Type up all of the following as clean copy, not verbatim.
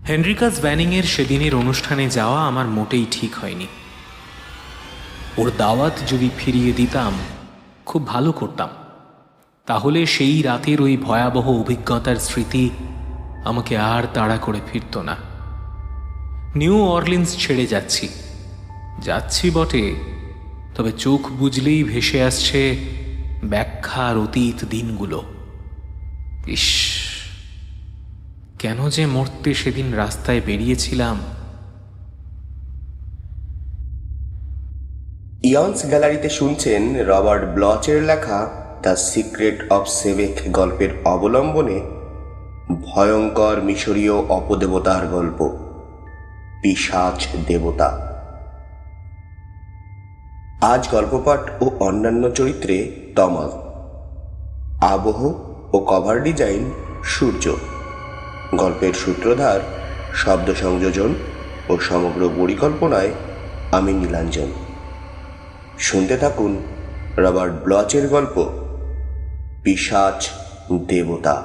হেনরিকাস ব্যানিংয়ের সেদিনের অনুষ্ঠানে যাওয়া আমার মোটেই ঠিক হয়নি। ওর দাওয়াত যদি ফিরিয়ে দিতাম খুব ভালো করতাম, তাহলে সেই রাতের ওই ভয়াবহ অভিজ্ঞতার স্মৃতি আমাকে আর তাড়া করে ফিরত না। নিউ অরলিন্স ছেড়ে যাচ্ছি বটে, তবে চোখ বুঝলেই ভেসে আসছে ব্যাখ্যার অতীত দিনগুলো। ইস, কেন যে মরতে সেদিন রাস্তায় বেরিয়েছিলাম। ইয়ন্স গ্যালারিতে শুনছেন রবার্ট ব্লচের লেখা দ্য সিক্রেট অফ সেবেক গল্পের অবলম্বনে ভয়ঙ্কর মিশরীয় অপদেবতার গল্প পিশাচ দেবতা। আজ গল্পপাঠ ও অন্যান্য চরিত্রে তমাল, আবহ ও কভার ডিজাইন সূর্য, গল্পের সূত্রধার, শব্দ সংযোজন ও সমগ্র পরিকল্পনায় আমি নীলাঞ্জন। শুনতে থাকুন রবার্ট ব্লচের গল্প পিশাচ দেবতা।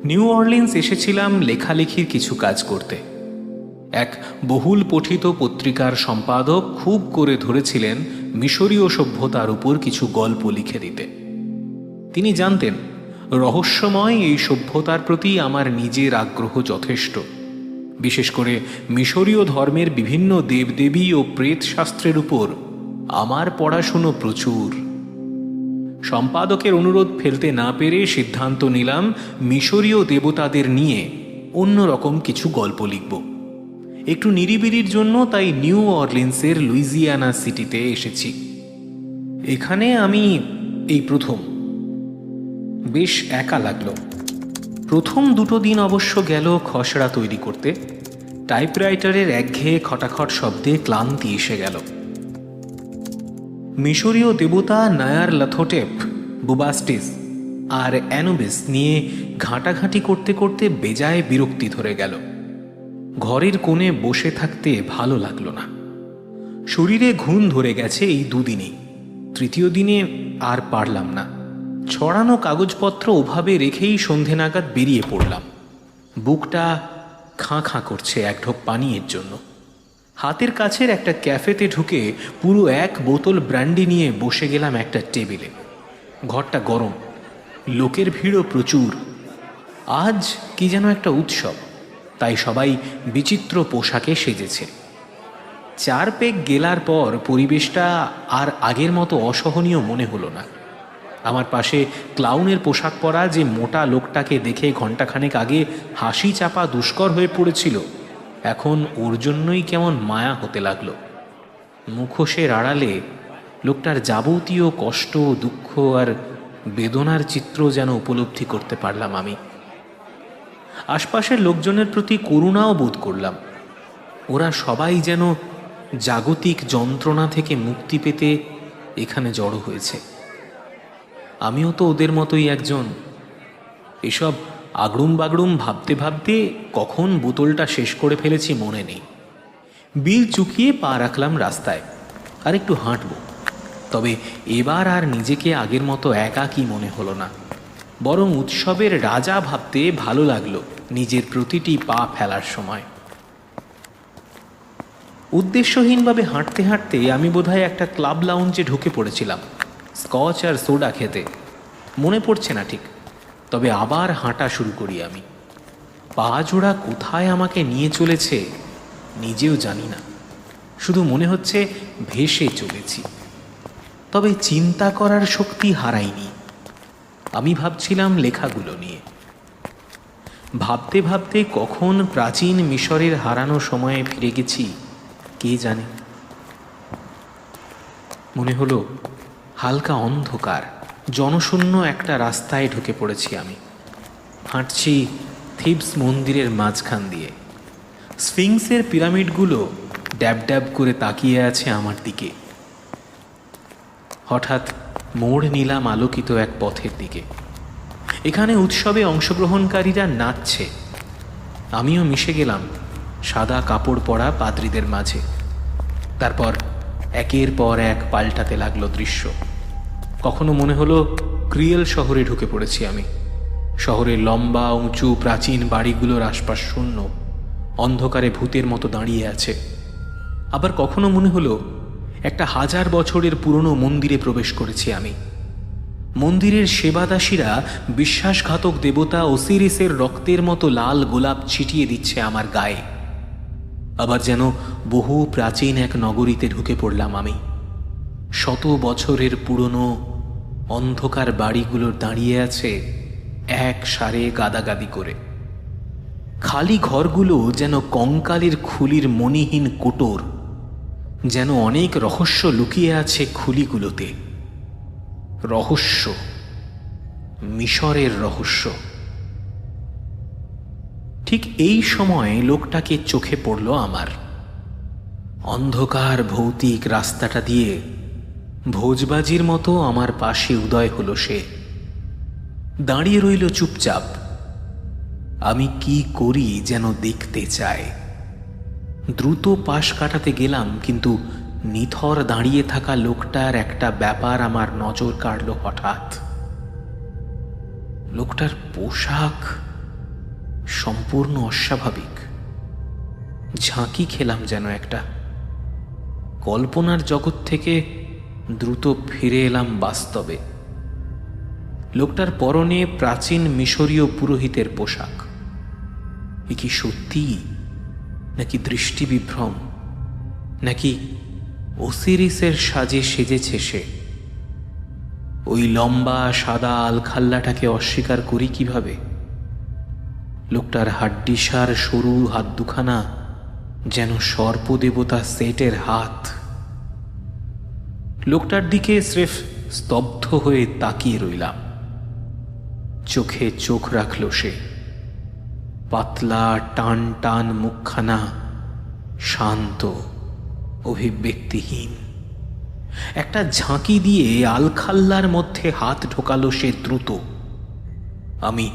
নিউ অরলিন্স এসেছিলাম লেখালেখির কিছু কাজ করতে। এক বহুল পঠিত পত্রিকার সম্পাদক খুব করে ধরেছিলেন মিশরীয় সভ্যতার উপর কিছু গল্প লিখে দিতে। তিনি জানতেন রহস্যময় এই সভ্যতার প্রতি আমার নিজের আগ্রহ যথেষ্ট, বিশেষ করে মিশরীয় ধর্মের বিভিন্ন দেবদেবী ও প্রেত শাস্ত্রের উপর আমার পড়াশুনো প্রচুর। সম্পাদকের অনুরোধ ফেলতে না পেরে সিদ্ধান্ত নিলাম মিশরীয় দেবতাদের নিয়ে অন্যরকম কিছু গল্প লিখব। একটু নিরিবিলির জন্য তাই নিউ অরলিন্সের লুইজিয়ানা সিটিতে এসেছি। এখানে আমি এই প্রথম। বেশ একা লাগলো। প্রথম দুটো দিন অবশ্য গেল খসড়া তৈরি করতে। টাইপরাইটারের একঘেয়ে খটাখট শব্দে ক্লান্তি এসে গেল। মিশরীয় দেবতা নায়ার লাথোটেপ, বুবাস্টিস আর অ্যানুবিস নিয়ে ঘাঁটাঘাঁটি করতে করতে বেজায় বিরক্তি ধরে গেল। ঘরের কোণে বসে থাকতে ভালো লাগলো না। শরীরে ঘুম ধরে গেছে এই দুদিনেই। তৃতীয় দিনে আর পারলাম না। ছড়ানো কাগজপত্র ওভাবে রেখেই সন্ধে নাগাদ বেরিয়ে পড়লাম। বুকটা খাঁ খাঁ করছে এক ঢোক পানীয়ের জন্য। হাতের কাছের একটা ক্যাফেতে ঢুকে পুরো এক বোতল ব্র্যান্ডি নিয়ে বসে গেলাম একটা টেবিলে। ঘরটা গরম, লোকের ভিড়ও প্রচুর। আজ কি যেন একটা উৎসব, তাই সবাই বিচিত্র পোশাকে সেজেছে। 4 পেগ গেলার পর পরিবেশটা আর আগের মতো অসহনীয় মনে হলো না। আমার পাশে ক্লাউনের পোশাক পরা যে মোটা লোকটাকে দেখে ঘণ্টাখানেক আগে হাসি চাপা দুষ্কর হয়ে পড়েছিল, এখন ওর জন্যই কেমন মায়া হতে লাগলো। মুখোশের আড়ালে লোকটার যাবতীয় কষ্ট, দুঃখ আর বেদনার চিত্র যেন উপলব্ধি করতে পারলাম আমি। আশপাশের লোকজনের প্রতি করুণাও বোধ করলাম। ওরা সবাই যেন জাগতিক যন্ত্রণা থেকে মুক্তি পেতে এখানে জড়ো হয়েছে। আমিও তো ওদের মতোই একজন। এসব আগড়ুম বাগড়ুম ভাবতে ভাবতে কখন বোতলটা শেষ করে ফেলেছি মনে নেই। বিল চুকিয়ে পা রাখলাম রাস্তায়। আর একটু হাঁটব। তবে এবার আর নিজেকে আগের মতো একাকী মনে হলো না, বরং উৎসবের রাজা ভাবতে ভালো লাগলো নিজের প্রতিটি পা ফেলার সময়। উদ্দেশ্যহীনভাবে হাঁটতে হাঁটতে আমি বোধহয় একটা ক্লাব লাউঞ্জে ঢুকে পড়েছিলাম স্কচ আর সোডা খেতে। মনে পড়ছে না ঠিক, তবে আবার হাঁটা শুরু করি আমি। পা জোড়া কোথায় আমাকে নিয়ে চলেছে নিজেও জানি না, শুধু মনে হচ্ছে ভেসে চলেছি। তবে চিন্তা করার শক্তি হারাইনি। আমি ভাবছিলাম লেখাগুলো নিয়ে। ভাবতে ভাবতে কখন প্রাচীন মিশরের হারানো সময়ে ফিরে গেছি কে জানে। মনে হলো হালকা অন্ধকার, জনশূন্য একটা রাস্তায় ঢুকে পড়েছি আমি। হাঁটছি থিবস মন্দিরের মাঝখান দিয়ে। স্ফিংসের পিরামিডগুলো ড্যাব ড্যাব করে তাকিয়ে আছে আমার দিকে। হঠাৎ মোড় নিলাম আলোকিত এক পথের দিকে। এখানে উৎসবে অংশগ্রহণকারীরা নাচছে। আমিও মিশে গেলাম সাদা কাপড় পরা পাদ্রীদের মাঝে। তারপর একের পর এক পাল্টাতে লাগলো দৃশ্য। কখনো মনে হলো ক্রিয়েল শহরে ঢুকে পড়েছি আমি। শহরের লম্বা উঁচু প্রাচীন বাড়িগুলোর আশপাশ শূন্য, অন্ধকারে ভূতের মতো দাঁড়িয়ে আছে। আবার কখনো মনে হলো একটা 1000 বছরের পুরনো মন্দিরে প্রবেশ করেছি আমি। মন্দিরের সেবাদাসীরা বিশ্বাসঘাতক দেবতা ওসিরিসের রক্তের মতো লাল গোলাপ ছিটিয়ে দিচ্ছে আমার গায়ে। আবার যেন বহু প্রাচীন এক নগরীতে ঢুকে পড়লাম আমি। 100 বছরের পুরনো অন্ধকার বাড়িগুলোর দাঁড়িয়ে আছে এক সারে গাদাগাদি করে। খালি ঘরগুলো যেন কঙ্কালের খুলির মণিহীন কোটর, যেন অনেক রহস্য লুকিয়ে আছে খুলিগুলোতে। রহস্য, মিশরের রহস্য। ঠিক এই সময় লোকটাকে চোখে পড়ল আমার। অন্ধকার ভৌতিক রাস্তাটা দিয়ে ভোজবাজির মতো আমার পাশে উদয় হলো সে। দাঁড়িয়ে রইল চুপচাপ। আমি কি করি যেন দেখতে চায়। দ্রুত পাশ কাটাতে গেলাম, কিন্তু নিথর দাঁড়িয়ে থাকা লোকটার একটা ব্যাপার আমার নজর কাড়ল হঠাৎ। লোকটার পোশাক সম্পূর্ণ অস্বাভাবিক। ঝাঁকি খেলাম যেন একটা। কল্পনার জগৎ থেকে দ্রুত ফিরে এলাম বাস্তবে। লোকটার পরনে প্রাচীন মিশরীয় পুরোহিতের পোশাক। এ কি সত্যি, নাকি দৃষ্টিবিভ্রম, নাকি ওসিরিসের সাজে সেজেছে সে? ওই লম্বা সাদা আলখাল্লাটাকে অস্বীকার করি কিভাবে? লোকটার হাড্ডিসার সরু হাত দুখানা যেন সর্পদেবতা সেটের হাত। লোকটার দিকে স্রেফ স্তব্ধ হয়ে তাকিয়ে রইলাম। চোখে চোখ রাখল সে। পাতলা টান টান মুখখানা, শান্ত, অভিব্যক্তিহীন। একটা ঝাঁকি দিয়ে আলখাল্লার মধ্যে হাত ঢোকালো সে দ্রুত। আমি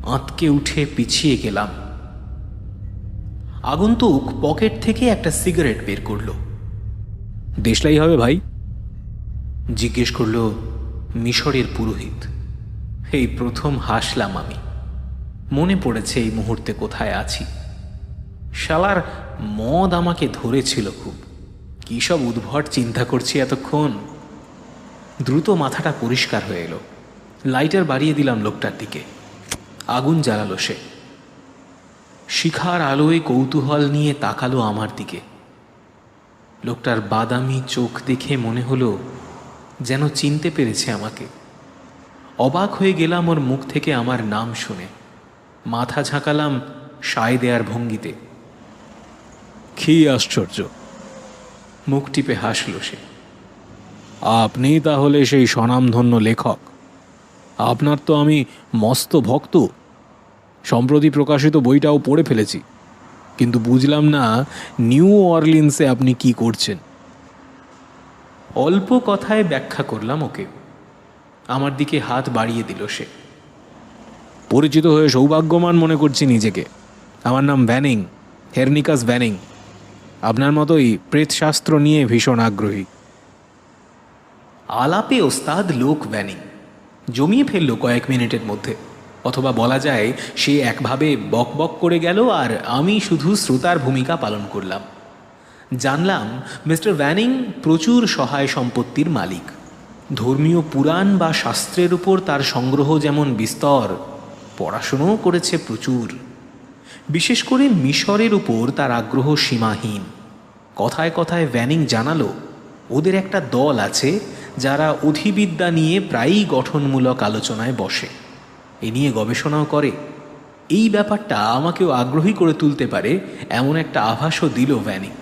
আঁতকে উঠে পিছিয়ে গেলাম। আগন্তুক পকেট থেকে একটা সিগারেট বের করল। দেশলাই হবে ভাই? জিজ্ঞেস করল মিশরের পুরোহিত। এই প্রথম হাসলাম আমি। মনে পড়েছে এই মুহূর্তে কোথায় আছি। শালার মদ আমাকে ধরেছিল খুব। কি সব উদ্ভট চিন্তা করছি এতক্ষণ। দ্রুত মাথাটা পরিষ্কার হয়ে এলো। লাইটার বাড়িয়ে দিলাম লোকটার দিকে। আগুন জ্বালালো সে। শিখার আলোয় কৌতূহল নিয়ে তাকালো আমার দিকে। লোকটার বাদামি চোখ দেখে মনে হলো যেন চিনতে পেরেছে আমাকে। অবাক হয়ে গেলাম ওর মুখ থেকে আমার নাম শুনে। মাথা ঝাঁকালাম সায় দেয়ার ভঙ্গিতে। কি আশ্চর্য! মুখ টিপে হাসল সে। আপনি তাহলে সেই স্বনামধন্য লেখক। আপনার তো আমি মস্ত ভক্ত। সম্প্রতি প্রকাশিত বইটাও পড়ে ফেলেছি, কিন্তু বুঝলাম না নিউ অরলিন্সে আপনি কি করছেন। অল্প কথায় ব্যাখ্যা করলাম ওকে। আমার দিকে হাত বাড়িয়ে দিল সে। পরিচিত হয়ে সৌভাগ্যবান মনে করছি নিজেকে। আমার নাম ভ্যানিং, হেরনিকাস ভ্যানিং। আপনার মতোই প্রেতশাস্ত্র নিয়ে ভীষণ আগ্রহী। আলাপে ওস্তাদ লোক ভ্যানিং জমিয়ে ফেলল কয়েক মিনিটের মধ্যে। অথবা বলা যায় সে একভাবে বক বক করে গেল, আর আমি শুধু শ্রোতার ভূমিকা পালন করলাম। জানলাম মিস্টার ভ্যানিং প্রচুর সহায় সম্পত্তির মালিক। ধর্মীয় পুরাণ বা শাস্ত্রের উপর তার সংগ্রহ যেমন বিস্তর, পড়াশুনোও করেছে প্রচুর। বিশেষ করে মিশরের উপর তার আগ্রহ সীমাহীন। কথায় কথায় ভ্যানিং জানালো ওদের একটা দল আছে যারা অধিবিদ্যা নিয়ে প্রায়ই গঠনমূলক আলোচনায় বসে, এ নিয়ে গবেষণাও করে। এই ব্যাপারটা আমাকেও আগ্রহী করে তুলতে পারে এমন একটা আভাসও দিল ভ্যানিং।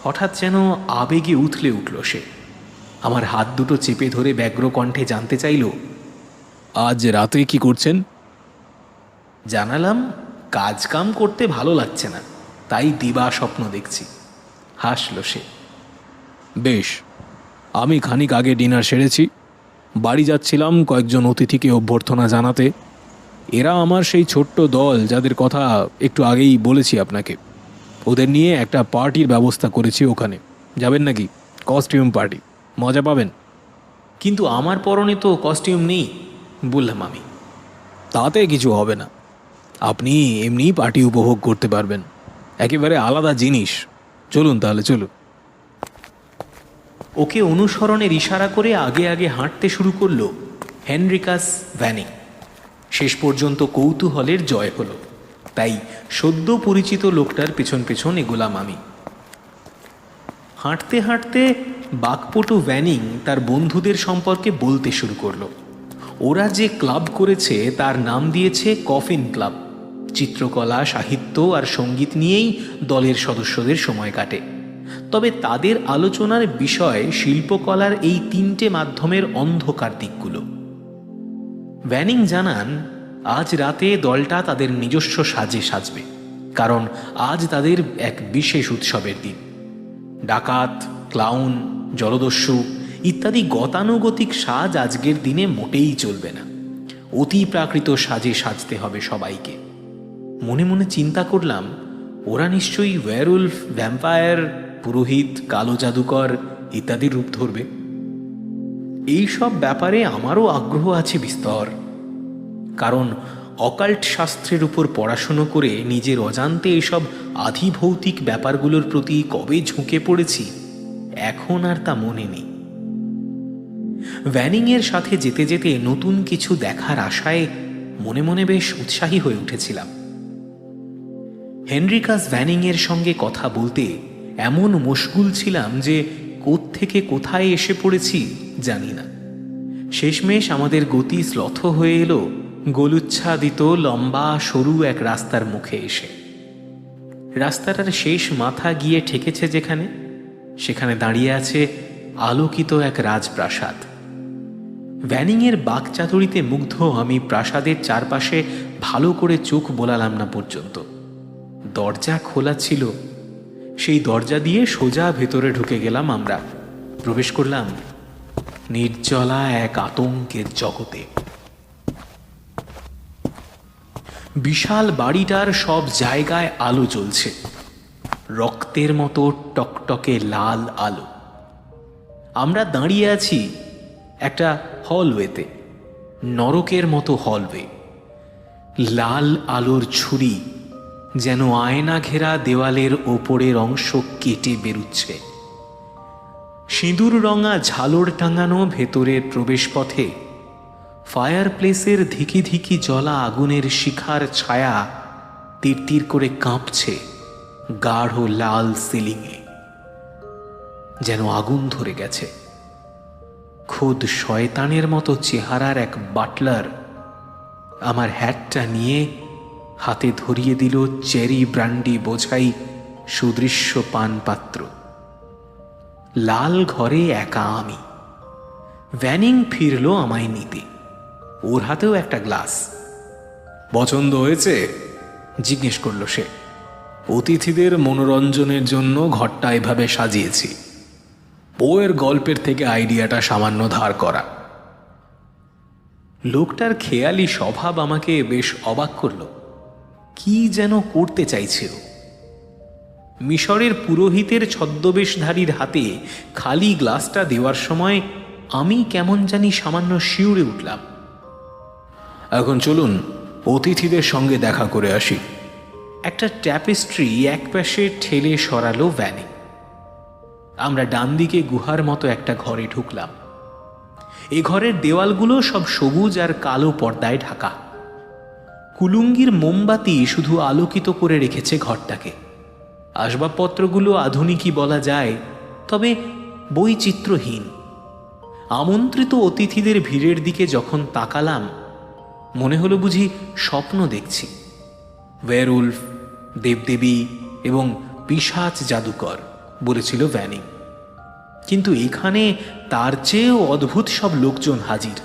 হঠাৎ যেন আবেগে উথলে উঠল সে। আমার হাত দুটো চেপে ধরে ব্যগ্র কণ্ঠে জানতে চাইল, আজ রাতে কি করছেন? জানালাম কাজ কাম করতে ভালো লাগছে না, তাই দিবা স্বপ্ন দেখছি। হাসল সে। বেশ, আমি খানিক আগে ডিনার সেরেছি। বাড়ি যাচ্ছিলাম কয়েকজন অতিথিকে অভ্যর্থনা জানাতে। এরা আমার সেই ছোট্ট দল যাদের কথা একটু আগেই বলেছি আপনাকে। ওদের নিয়ে একটা পার্টির ব্যবস্থা করেছি ওখানে। যাবেন নাকি? কস্টিউম পার্টি, মজা পাবেন। কিন্তু আমার পরনে তো কস্টিউম নেই, বললাম আমি। তাতে কিছু হবে না, আপনি এমনি পার্টি উপভোগ করতে পারবেন, একেবারে আলাদা জিনিস। চলুন তাহলে, চলুন। ওকে অনুসরণের ইশারা করে আগে আগে হাঁটতে শুরু করলো হেনরিকাস ভ্যানিং। শেষ পর্যন্ত কৌতূহলের জয় হলো, তাই সদ্য পরিচিত লোকটার পেছন পেছন এগোলাম আমি। হাঁটতে হাঁটতে বাকপটু ভ্যানিং তার বন্ধুদের সম্পর্কে বলতে শুরু করলো। ওরা যে ক্লাব করেছে তার নাম দিয়েছে কফিন ক্লাব। চিত্রকলা, সাহিত্য আর সঙ্গীত নিয়েই দলের সদস্যদের সময় কাটে। তবে তাদের আলোচনার বিষয় শিল্পকলার এই 3টে মাধ্যমের অন্ধকার দিকগুলো। ভ্যানিং জানান, আজ রাতে দলটা তাদের নিজস্ব সাজে সাজবে, কারণ আজ তাদের এক বিশেষ উৎসবের দিন। ডাকাত, ক্লাউন, জলদস্যু ইত্যাদি গতানুগতিক সাজ আজকের দিনে মোটেই চলবে না। অতি প্রাকৃত সাজে সাজতে হবে সবাইকে। মনে মনে চিন্তা করলাম, ওরা নিশ্চয়ই ওয়্যারউলফ, ভ্যাম্পায়ার, পুরোহিত, কালো জাদুকর ইত্যাদি রূপ ধরবে। এইসব ব্যাপারে আমারও আগ্রহ আছে বিস্তর, কারণ অকাল্ট শাস্ত্রের উপর পড়াশুনো করে নিজের অজান্তে এইসব আধিভৌতিক ব্যাপারগুলোর প্রতি কবে ঝুঁকে পড়েছি এখন আর তা মনে নেই। ভ্যানিংয়ের সাথে যেতে যেতে নতুন কিছু দেখার আশায় মনে মনে বেশ উৎসাহী হয়ে উঠেছিলাম। হেনরিকাস ভ্যানিংয়ের সঙ্গে কথা বলতে এমন মশগুল ছিলাম যে কোত্থেকে কোথায় এসে পড়েছি জানি না। শেষমেশ আমাদের গতি শ্লথ হয়ে এলো গোলুচ্ছাদিত লম্বা সরু এক রাস্তার মুখে এসে। রাস্তাটার শেষ মাথা গিয়ে ঠেকেছে যেখানে, সেখানে দাঁড়িয়ে আছে আলোকিত এক রাজপ্রাসাদ। ভ্যানিংয়ের বাকচাতুরিতে মুগ্ধ আমি প্রাসাদের চারপাশে ভালো করে চোখ বোলালাম না পর্যন্ত। দরজা খোলা ছিল, সেই দরজা দিয়ে সোজা ভেতরে ঢুকে গেলাম আমরা। প্রবেশ করলাম নির্জলা এক আতঙ্কের জগতে। বিশাল বাড়িটার সব জায়গায় আলো জ্বলছে, রক্তের মতো টকটকে লাল আলো। আমরা দাঁড়িয়ে আছি একটা হলওয়েতে, নরকের মতো হলওয়ে। লাল আলোর ছুরি যেন আয়না ঘেরা দেওয়ালের ওপরের অংশ কেটে বেরুচ্ছে। সিঁদুর রঙা ঝালর টাঙানো ভেতরের প্রবেশপথে ফায়ার প্লেসের ধিকি ধিকি জ্বলা আগুনের শিখার ছায়া তীর তীর করে কাঁপছে গাঢ় লাল সিলিংয়ে, যেন আগুন ধরে গেছে। খোদ শয়তানের মতো চেহারার এক বাটলার আমার হ্যাটটা নিয়ে হাতে ধরিয়ে দিল চেরি ব্র্যান্ডি বোঝাই সুদৃশ্য পানপাত্র। লাল ঘরে একা আমি। ভ্যানিং ফিরল আমায় নিতে, ওর হাতেও একটা গ্লাস। পছন্দ হয়েছে? জিজ্ঞেস করলো সে। অতিথিদের মনোরঞ্জনের জন্য ঘরটা এভাবে সাজিয়েছি, বইয়ের গল্পের থেকে আইডিয়াটা সামান্য ধার করা। লোকটার খেয়ালি স্বভাব আমাকে বেশ অবাক করল। কি যেন করতে চাইছে ও। মিশরের পুরোহিতের ছদ্মবেশধারীর হাতে খালি গ্লাসটা দেওয়ার সময় আমি কেমন জানি সামান্য শিউরে উঠলাম। এখন চলুন অতিথিদের সঙ্গে দেখা করে আসি। একটা ট্যাপেস্ট্রি একপাশে ঠেলে সরালো ভ্যানিং। আমরা ডান দিকে গুহার মতো একটা ঘরে ঢুকলাম। এ ঘরের দেওয়ালগুলো সব সবুজ আর কালো পর্দায় ঢাকা। কুলুঙ্গির মোমবাতি শুধু আলোকিত করে রেখেছে ঘরটাকে। আসবাবপত্রগুলো আধুনিকই বলা যায়, তবে বৈচিত্র্যহীন। আমন্ত্রিত অতিথিদের ভিড়ের দিকে যখন তাকালাম মনে হলো বুঝি স্বপ্ন দেখছি। ওয়্যারউলফ, দেবদেবী এবং পিশাচ জাদুকর বলেছিল ভ্যানিং, কিন্তু এখানে তার চেয়েও অদ্ভুত সব লোকজন হাজির,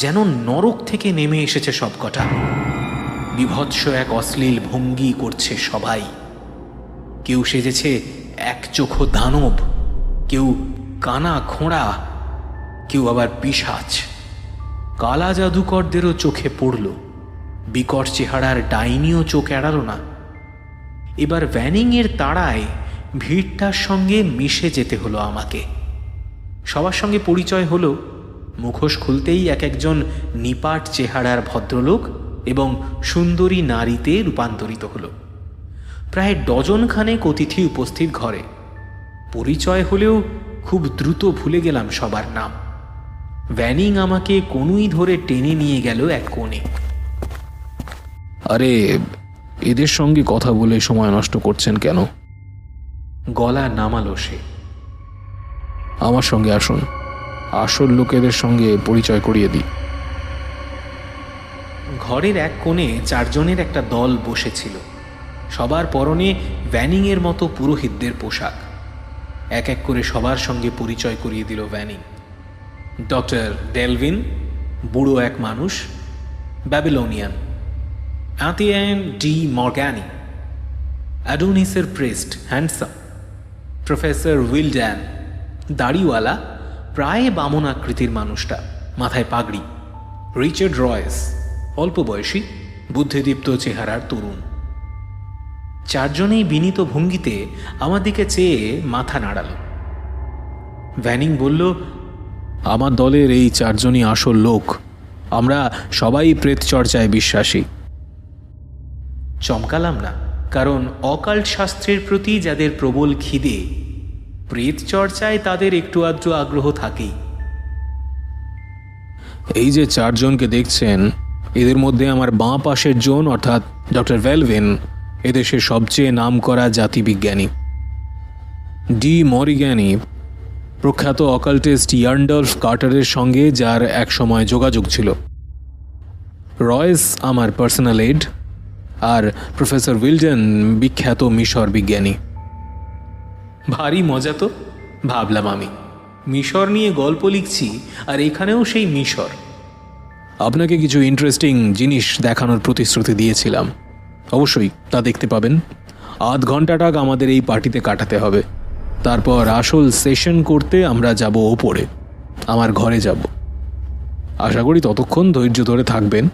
যেন নরক থেকে নেমে এসেছে সবকটা। বিভৎস এক অশ্লীল ভঙ্গি করছে সবাই। কেউ সেজেছে এক চোখো দানব, কেউ কানা খোঁড়া, কেউ আবার পিশাচ। কালা জাদুকরদেরও চোখে পড়ল, বিকট চেহারার ডাইনিও চোখ এড়ালো না। এবার ভ্যানিংয়ের তাড়ায় ভিড়টার সঙ্গে মিশে যেতে হলো আমাকে। সবার সঙ্গে পরিচয় হলো, মুখোশ খুলতেই এক একজন নিপাট চেহারার ভদ্রলোক এবং সুন্দরী নারীতে রূপান্তরিত হল। প্রায় ডজনখানেক অতিথি উপস্থিত ঘরে। পরিচয় হলেও খুব দ্রুত ভুলে গেলাম সবার নাম। ভ্যানিং আমাকে কোনুই ধরে টেনে নিয়ে গেল এক কোণে। আরে, এদের সঙ্গে কথা বলে সময় নষ্ট করছেন কেন? গলা নামালো সে। আমার সঙ্গে আসুন, আসল লোকেদের সঙ্গে পরিচয় করিয়ে দিই। ঘরের এক কোণে চারজনের একটা দল বসেছিল। সবার পরনে ভ্যানিংয়ের মতো পুরোহিতদের পোশাক। এক এক করে সবার সঙ্গে পরিচয় করিয়ে দিল ভ্যানিং। ডক্টর ডেলভিন, বুড়ো এক মানুষ, ব্যাবিলনিয়ান। অ্যাথিয়েন D মর্গ্যানি, অ্যাডোনিসের প্রেস্ট, handsome. প্রফেসর উইলড্যান, দাড়িওয়ালা, প্রায় বামন আকৃতির মানুষটা, মাথায় পাগড়ি। রিচার্ড রয়েস, অল্প বয়সী, বুদ্ধিদীপ্ত চেহারার তরুণ। চারজনেই বিনীত ভঙ্গিতে আমার দিকে চেয়ে মাথা নাড়াল। ভ্যানিং বলল, আমার দলের এই চারজনই আসল লোক। আমরা সবাই প্রেত চর্চায় বিশ্বাসী। চমকালাম না, কারণ অকাল্ট শাস্ত্রের প্রতি যাদের প্রবল খিদে, প্রেত চর্চায় তাদের একটু আধটু আগ্রহ থাকেই। এই যে চারজনকে দেখছেন, এদের মধ্যে আমার বাঁ পাশের জন অর্থাৎ ডক্টর ভেলভিন এদেশের সবচেয়ে নামকরা জাতিবিজ্ঞানী। ডি মরিগ্যানি প্রখ্যাত অকাল্টিস্ট ইয়ার্নডলফ কার্টারের সঙ্গে যার একসময় যোগাযোগ ছিল। রয়েস আমার পার্সোনাল এড, আর প্রফেসর উইলডেন বিখ্যাত মিশর বিজ্ঞানী। ভারী মজা তো, ভাবলাম আমি। মিশর নিয়ে গল্প লিখছি, আর এখানেও সেই মিশর। আপনাকে কিছু ইন্টারেস্টিং জিনিস দেখানোর প্রতিশ্রুতি দিয়েছিলাম। অবশ্যই তা দেখতে পাবেন। আধ ঘন্টাটাক আমাদের এই পার্টিতে কাটাতে হবে। তারপর আসল সেশন করতে আমরা যাব ওপরে, আমার ঘরে যাব। আশা করি ততক্ষণ ধৈর্য ধরে থাকবেন।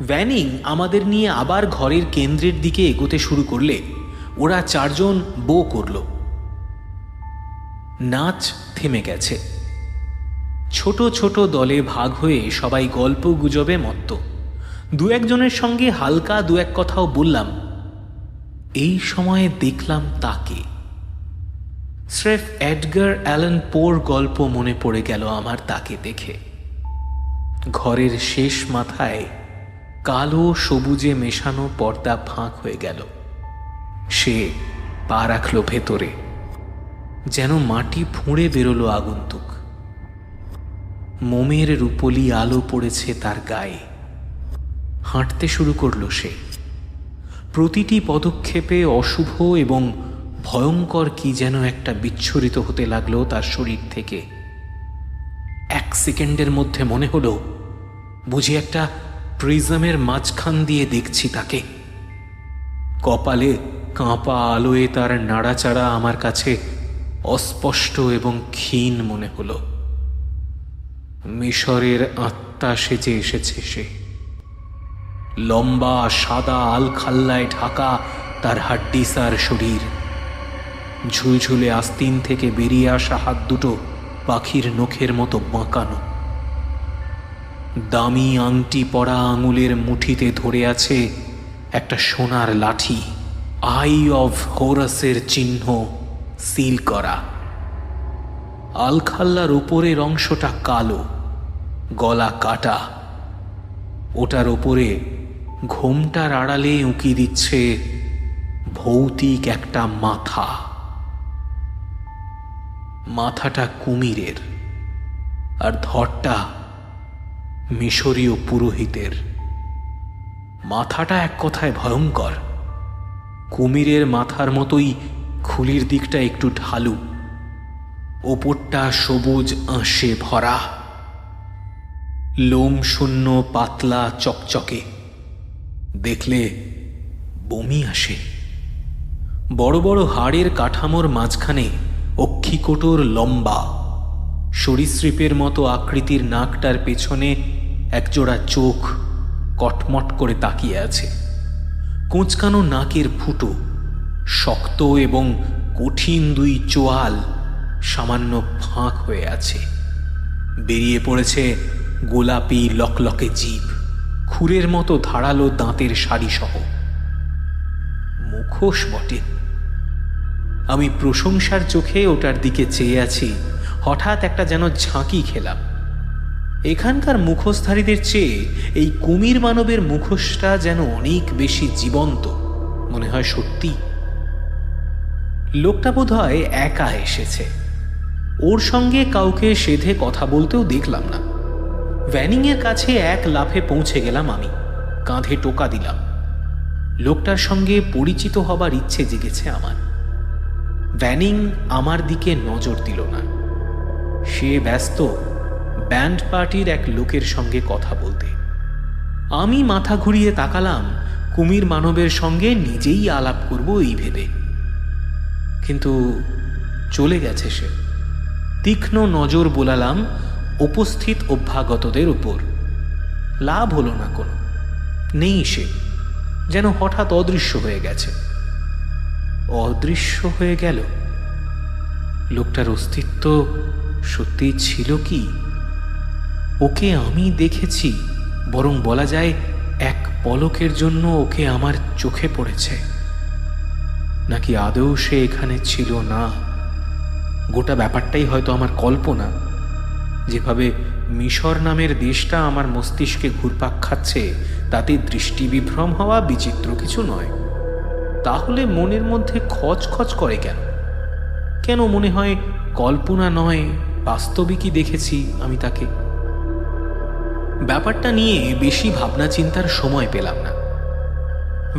ভ্যানিং আমাদের নিয়ে আবার ঘরের কেন্দ্রের দিকে এগোতে শুরু করলে ওরা চারজন বো করল। নাচ থেমে গেছে। ছোট ছোট দলে ভাগ হয়ে সবাই গল্প গুজবে মত্ত। দু একজনের সঙ্গে হালকা দু এক কথাও বললাম। এই সময়ে দেখলাম তাকে। স্রেফ এডগার অ্যালান পোর গল্প মনে পড়ে গেল আমার তাকে দেখে। ঘরের শেষ মাথায় কালো সবুজে মেশানো পর্দা ফাঁক হয়ে গেল। সে পা রাখল ভেতরে, যেন মাটি ফুঁড়ে বেরোলো আগন্তুক। মোমের রূপলি আলো পড়েছে তার গায়ে। হাঁটতে শুরু করলো সে। প্রতিটি পদক্ষেপে অশুভ এবং ভয়ঙ্কর কি যেন একটা বিচ্ছুরিত হতে লাগলো তার শরীর থেকে। এক সেকেন্ডের মধ্যে মনে হলো বুঝি একটা প্রিজমের মাঝখান দিয়ে দেখছি তাকে। কপালে কাঁপা আলোয় তার নাড়াচাড়া আমার কাছে অস্পষ্ট এবং ক্ষীণ মনে হলো। মিশরের আত্মা সেজে এসেছে সে। লম্বা সাদা আলখাল্লায় ঢাকা তার হাড্ডিসার শরীর। ঝুলঝুলে আস্তিন থেকে বেরিয়ে আসা হাত দুটো পাখির নখের মতো বাঁকানো। দামি আংটি পরা আঙুলের মুঠিতে ধরে আছে একটা সোনার লাঠি, আই অফ হোরাসের চিহ্ন সিল করা। আলখাল্লার উপরের অংশটা কালো, গলা কাটা। ওটার ওপরে ঘোমটার আড়ালে উঁকি দিচ্ছে ভৌতিক একটা মাথা। মাথাটা কুমিরের, আর ধরটা মিশরীয় পুরোহিতের। মাথাটা এক কথায় ভয়ঙ্কর। কুমিরের মাথার মতোই খুলির দিকটা একটু ঢালু, ওপরটা সবুজ আঁশে ভরা। লোম শূন্য, পাতলা, চকচকে। দেখলে বমি আসে। বড় বড় হাড়ের কাঠামোর মাঝখানে অক্ষিকোটর লম্বা সরীসৃপের মতো আকৃতির নাকটার পেছনে একজোড়া চোখ কটমট করে তাকিয়ে আছে। কোঁচকানো নাকের ফুটো, শক্ত এবং কঠিন দুই চোয়াল সামান্য ফাঁক হয়ে আছে। বেরিয়ে পড়েছে গোলাপি লকলকে জিভ, খুরের মতো ধারালো দাঁতের সারি সহ। মুখোশ বটে। আমি প্রশংসার চোখে ওটার দিকে চেয়ে আছি, হঠাৎ একটা যেন ঝাঁকি খেলাম। এখানকার মুখোশধারীদের চেয়ে এই কুমির মানবের মুখোশটা যেন অনেক বেশি জীবন্ত, মনে হয় সত্যি। লোকটা বোধহয় একা এসেছে, ওর সঙ্গে কাউকে সেধে কথা বলতেও দেখলাম না। ভ্যানিংয়ের কাছে এক লাফে পৌঁছে গেলাম আমি, কাঁধে টোকা দিলাম। লোকটার সঙ্গে পরিচিত হবার ইচ্ছে জেগেছে আমার। ভ্যানিং আমার দিকে নজর দিল না, সে ব্যস্ত ব্যান্ড পার্টির এক লোকের সঙ্গে কথা বলতে। আমি মাথা ঘুরিয়ে তাকালাম কুমির মানবের সঙ্গে নিজেই আলাপ করব এই ভেবে, কিন্তু চলে গেছে সে। তীক্ষ্ণ নজর বোলালাম উপস্থিত অভ্যাগতদের উপর, লাভ হলো না কোনো। নেই সে, যেন হঠাৎ অদৃশ্য হয়ে গেছে। অদৃশ্য হয়ে গেল? লোকটার অস্তিত্ব সত্যি ছিল কি? ওকে আমি দেখেছি, বরং বলা যায় এক পলকের জন্য ওকে আমার চোখে পড়েছে। নাকি আদৌ সে এখানে ছিল না? গোটা ব্যাপারটাই হয়তো আমার কল্পনা। যেভাবে মিশর নামের দেশটা আমার মস্তিষ্কে ঘুরপাক খাচ্ছে, তাতে দৃষ্টিবিভ্রম হওয়া বিচিত্র কিছু নয়। তাহলে মনের মধ্যে খচখচ করে কেন? কেন মনে হয় কল্পনা নয়, বাস্তবিকই দেখেছি আমি তাকে? ব্যাপারটা নিয়ে বেশি ভাবনা চিন্তার সময় পেলাম না।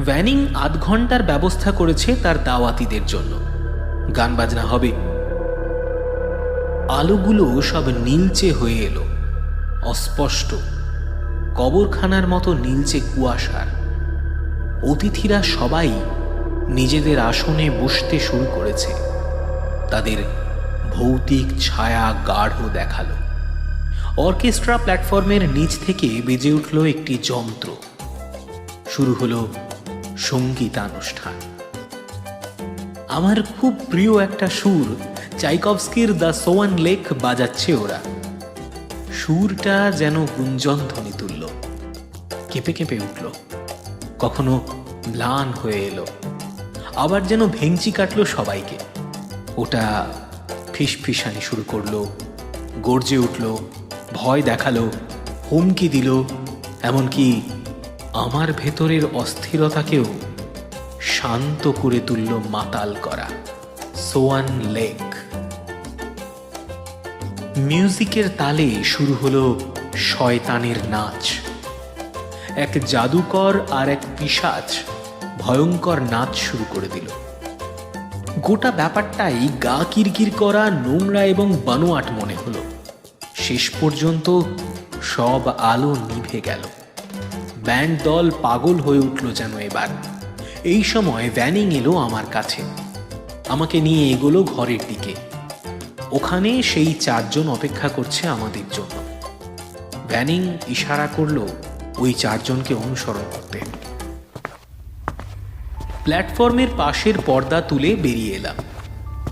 ভ্যানিং আধ ঘন্টার ব্যবস্থা করেছে তার দাওয়াতিদের জন্য, গান বাজনা হবে। আলোগুলো সব নীলচে হয়ে এলো, অস্পষ্ট, কবরখানার মতো নীলচে কুয়াশার। অতিথিরা সবাই নিজেদের আসনে বসতে শুরু করেছে। তাদের ভৌতিক ছায়া গাঢ় দেখালো। অর্কেস্ট্রা প্ল্যাটফর্মের নিচ থেকে বেজে উঠল একটি যন্ত্র। শুরু হলো সঙ্গীতানুষ্ঠান। আমার খুব প্রিয় একটা সুর, চাইকভস্কির দ্য সোয়ান লেক বাজাচ্ছে ওরা। সুরটা যেন গুঞ্জন ধ্বনি তুলল, কেঁপে কেঁপে উঠল, কখনো ম্লান হয়ে এলো, আবার যেন ভেঙচি কাটলো সবাইকে। ওটা ফিসফিসানি শুরু করলো, গর্জে উঠল, ভয় দেখালো, হুমকি দিল, এমনকি আমার ভেতরের অস্থিরতাকেও শান্ত করে তুলল মাতাল করা। Swan lake. মিউজিকের তালে শুরু হলো শয়তানের নাচ। এক জাদুকর আর এক পিশাচ ভয়ঙ্কর নাচ শুরু করে দিল। গোটা ব্যাপারটাই গা কিরকির করা, নোংরা এবং বানোয়াট মনে হলো। শেষ পর্যন্ত সব আলো নিভে গেল। ব্যান্ড দল পাগল হয়ে উঠল যেন এবার। এই সময় ভ্যানিং এলো আমার কাছে, আমাকে নিয়ে এগোলো ঘরের দিকে। ওখানে সেই 4 জন অপেক্ষা করছে আমাদের জন্য। ভ্যানিং ইশারা করলো ওই 4 জনকে অনুসরণ করতে। প্ল্যাটফর্মের পাশের পর্দা তুলে বেরিয়ে এলাম।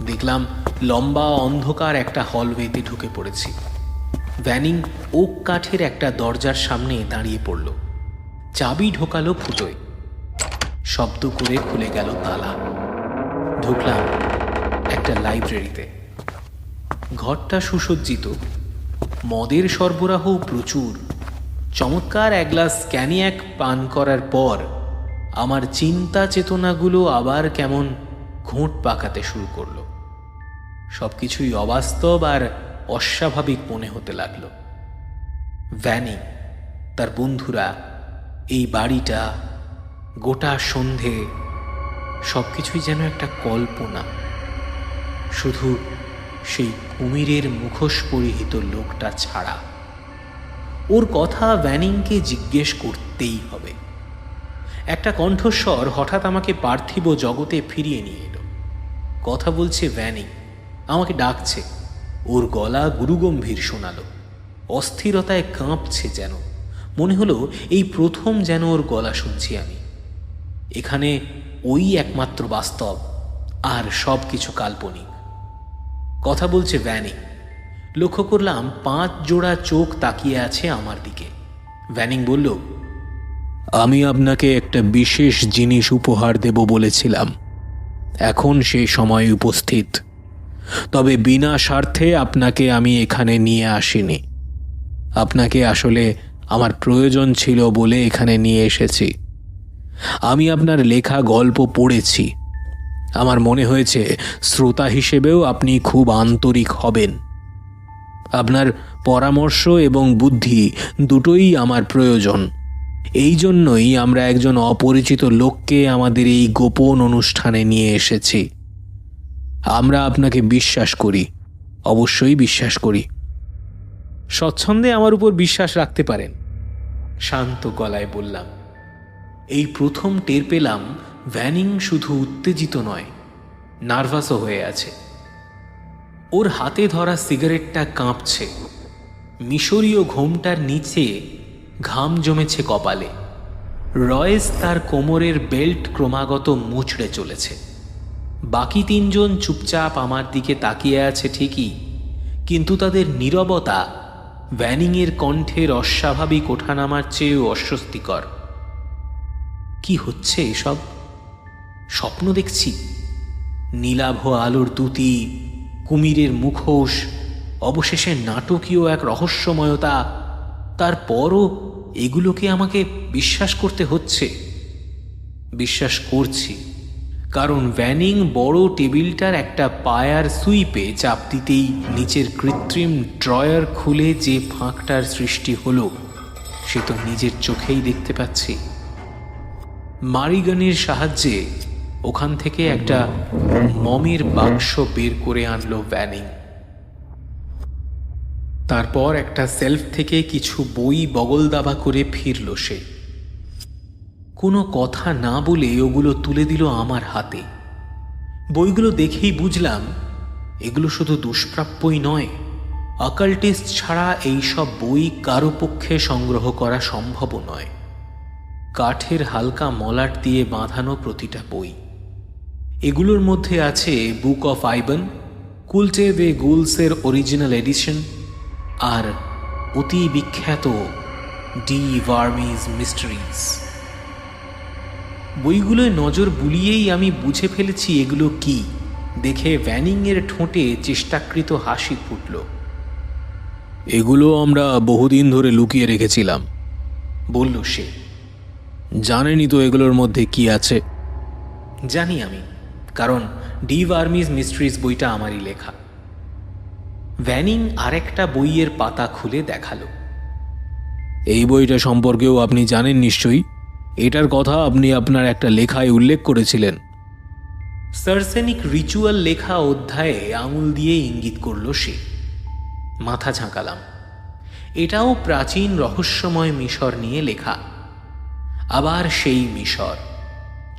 দেখলাম লম্বা অন্ধকার একটা হলওয়েতে ঢুকে পড়েছি। ভ্যানিং ওক কাঠের একটা দরজার সামনে দাঁড়িয়ে পড়ল, চাবি ঢোকালো ফুটোয়, শব্দ করে খুলে গেল তালা। ঢুকলাম একটা লাইব্রেরিতে। ঘরটা সুসজ্জিত, মদের সরবরাহ প্রচুর। চমৎকার এক গ্লাস ক্যানিয়াক পান করার পর আমার চিন্তা চেতনাগুলো আবার কেমন ঘোঁট পাকাতে শুরু করলো। সবকিছুই অবাস্তব আর অস্বাভাবিক মনে হতে লাগলো। ভ্যানিং, তার বন্ধুরা, এই বাড়িটা, গোটা সন্ধে, সবকিছুই যেন একটা কল্পনা। শুধু সেই কুমিরের মুখোশ পরিহিত লোকটা ছাড়া। ওর কথা ভ্যানিংকে জিজ্ঞেস করতেই হবে। একটা কণ্ঠস্বর হঠাৎ আমাকে পার্থিব জগতে ফিরিয়ে নিয়ে এলো। কথা বলছে ভ্যানিং, আমাকে ডাকছে। ওর গলা গুরুগম্ভীর শোনালো, অস্থিরতায় কাঁপছে যেন। মনে হলো এই প্রথম যেন ওর গলা শুনছি আমি। এখানে ওই একমাত্র বাস্তব, আর সব কিছু কাল্পনিক। কথা বলছে ভ্যানিং, লক্ষ্য করলাম 5 জোড়া চোখ তাকিয়ে আছে আমার দিকে। ভ্যানিং বলল, আমি আপনাকে একটা বিশেষ জিনিস উপহার দেব বলেছিলাম, এখন সেই সময় উপস্থিত। তবে বিনা স্বার্থে আপনাকে আমি এখানে নিয়ে আসিনি। আপনাকে আসলে আমার প্রয়োজন ছিল বলে এখানে নিয়ে এসেছি। আমি আপনার লেখা গল্প পড়েছি। আমার মনে হয়েছে শ্রোতা হিসেবেও আপনি খুব আন্তরিক হবেন। আপনার পরামর্শ এবং বুদ্ধি দুটোই আমার প্রয়োজন। এই জন্যই আমরা একজন অপরিচিত লোককে আমাদের এই গোপন অনুষ্ঠানে নিয়ে এসেছি। আমরা আপনাকে বিশ্বাস করি, অবশ্যই বিশ্বাস করি। স্বচ্ছন্দে আমার উপর বিশ্বাস রাখতে পারেন, শান্ত গলায় বললাম। এই প্রথম টের পেলাম ভ্যানিং শুধু উত্তেজিত নয়, নার্ভাসও হয়ে আছে। ওর হাতে ধরা সিগারেটটা কাঁপছে, মিশরীয় ঘোমটার নিচে ঘাম জমেছে কপালে। রয়েস তার কোমরের বেল্ট ক্রমাগত মুচড়ে চলেছে। বাকি 3 জন চুপচাপ আমার দিকে তাকিয়ে আছে ঠিকই, কিন্তু তাদের নীরবতা ভ্যানিংয়ের কণ্ঠের অস্বাভাবিক ওঠানামার চেয়েও অস্বস্তিকর। কি হচ্ছে এসব? স্বপ্ন দেখছি? নীলাভ আলোর দ্যুতি, কুমিরের মুখোশ, অবশেষে নাটকীয় এক রহস্যময়তা, তারপরও এগুলোকে আমাকে বিশ্বাস করতে হচ্ছে। বিশ্বাস করছি, কারণ ভ্যানিং বড় টেবিলটার একটা পায়ার সুইপে চাপ দিতেই নিচের কৃত্রিম ড্রয়ার খুলে যে ফাঁকটার সৃষ্টি হলো সে তো নিজের চোখেই দেখতে পাচ্ছি। মারিগানের সাহায্যে ওখান থেকে একটা মমির বাক্স বের করে আনলো ভ্যানিং। তারপর একটা সেলফ থেকে কিছু বই বগল দাবা করে ফিরল সে। কোনো কথা না বলে ওগুলো তুলে দিল আমার হাতে। বইগুলো দেখেই বুঝলাম এগুলো শুধু দুষ্প্রাপ্যই নয়, অকাল্টিস্ট ছাড়া এই সব বই কারো পক্ষে সংগ্রহ করা সম্ভব নয়। কাঠের হালকা মলাট দিয়ে বাঁধানো প্রতিটা বই। এগুলোর মধ্যে আছে বুক অফ আইবন, কুলটে দে গুলসের অরিজিনাল এডিশন, আর অতি বিখ্যাত ডি ভার্মিজ মিস্ট্রিজ। বইগুলোয় নজর বুলিয়েই আমি বুঝে ফেলেছি এগুলো কি। দেখে ভ্যানিংয়ের ঠোঁটে চেষ্টাকৃত হাসি ফুটল। এগুলো আমরা বহুদিন ধরে লুকিয়ে রেখেছিলাম, বলল সে। জানেনই তো এগুলোর মধ্যে কি আছে। জানি আমি, কারণ ডি ভার্মিজ মিস্ট্রিজ বইটা আমারই লেখা। ভ্যানিং আরেকটা বইয়ের পাতা খুলে দেখালো। এই বইটা সম্পর্কেও আপনি জানেন নিশ্চয়ই। এটার কথা আপনি আপনার একটা লেখায় উল্লেখ করেছিলেন। সার্সেনিক রিচুয়াল লেখা অধ্যায়ে আঙুল দিয়ে ইঙ্গিত করল সে। মাথা ঝাঁকালাম। এটাও প্রাচীন রহস্যময় মিশর নিয়ে লেখা। আবার সেই মিশর।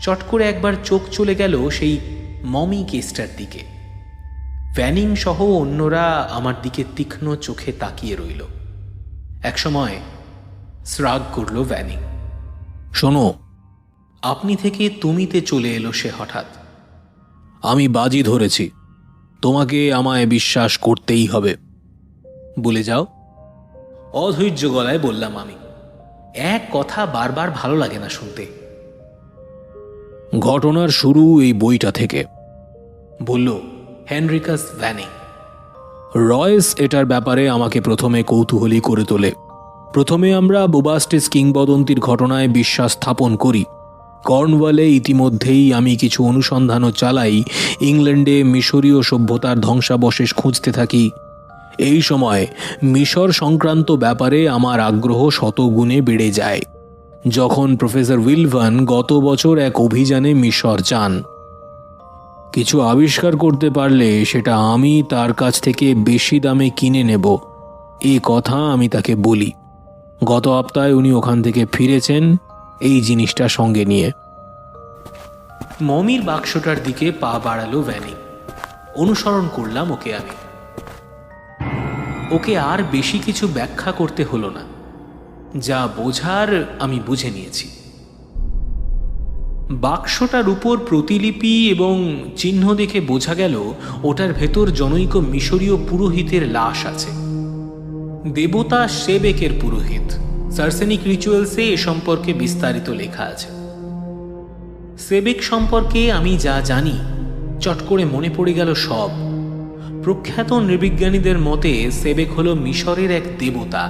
চট করে একবার চোখ চলে গেল সেই মমি কেসটার দিকে। ভ্যানিং সহ অন্যরা আমার দিকে তীক্ষ্ণ চোখে তাকিয়ে রইল। একসময় শ্রাগ করল ভ্যানিং। শোনো, আপনি থেকে তুমিতে চলে এলো সে হঠাৎ। আমি বাজি ধরেছি, তোমাকে আমায় বিশ্বাস করতেই হবে। বলে যাও, অধৈর্য গলায় বললাম আমি। এক কথা বারবার ভালো লাগে না শুনতে। ঘটনার শুরু এই বইটা থেকে, বলল হেনরিকাস ভ্যানিং। রয়েস এটার ব্যাপারে আমাকে প্রথমে কৌতূহলী করে তোলে। প্রথমে আমরা বুবাস্টিস কিংবদন্তির ঘটনায় বিশ্বাস স্থাপন করি। কর্নওয়ালে ইতিমধ্যেই আমি কিছু অনুসন্ধানও চালাই। ইংল্যান্ডে মিশরীয় সভ্যতার ধ্বংসাবশেষ খুঁজতে থাকি। এই সময় মিশর সংক্রান্ত ব্যাপারে আমার আগ্রহ শতগুণে বেড়ে যায় যখন প্রফেসর উইলভান গত বছর এক অভিযানে মিশর যান। কিছু আবিষ্কার করতে পারলে সেটা আমি তার কাছ থেকে বেশি দামে কিনে নেব, এই কথা আমি তাকে বলি। গত সপ্তাহে উনি ওখান থেকে ফিরেছেন এই জিনিসটা সঙ্গে নিয়ে। মমির বাক্সটার দিকে পা বাড়ালো ভ্যানিং। অনুসরণ করলাম ওকে আমি। ওকে আর বেশি কিছু ব্যাখ্যা করতে হলো না, যা বোঝার আমি বুঝে নিয়েছি। বাক্সটার উপর প্রতিলিপি এবং চিহ্ন দেখে বোঝা গেল ওটার ভেতর জনৈক মিশরীয় পুরোহিতের লাশ আছে। দেবতা সেবেকের পুরোহিত। সার্সেনিক রিচুয়ালসে এ সম্পর্কে বিস্তারিত লেখা আছে। সেবেক সম্পর্কে আমি যা জানি চট করে মনে পড়ে গেল সব। প্রখ্যাত নৃবিজ্ঞানীদের মতে সেবেক হল মিশরের এক দেবতা,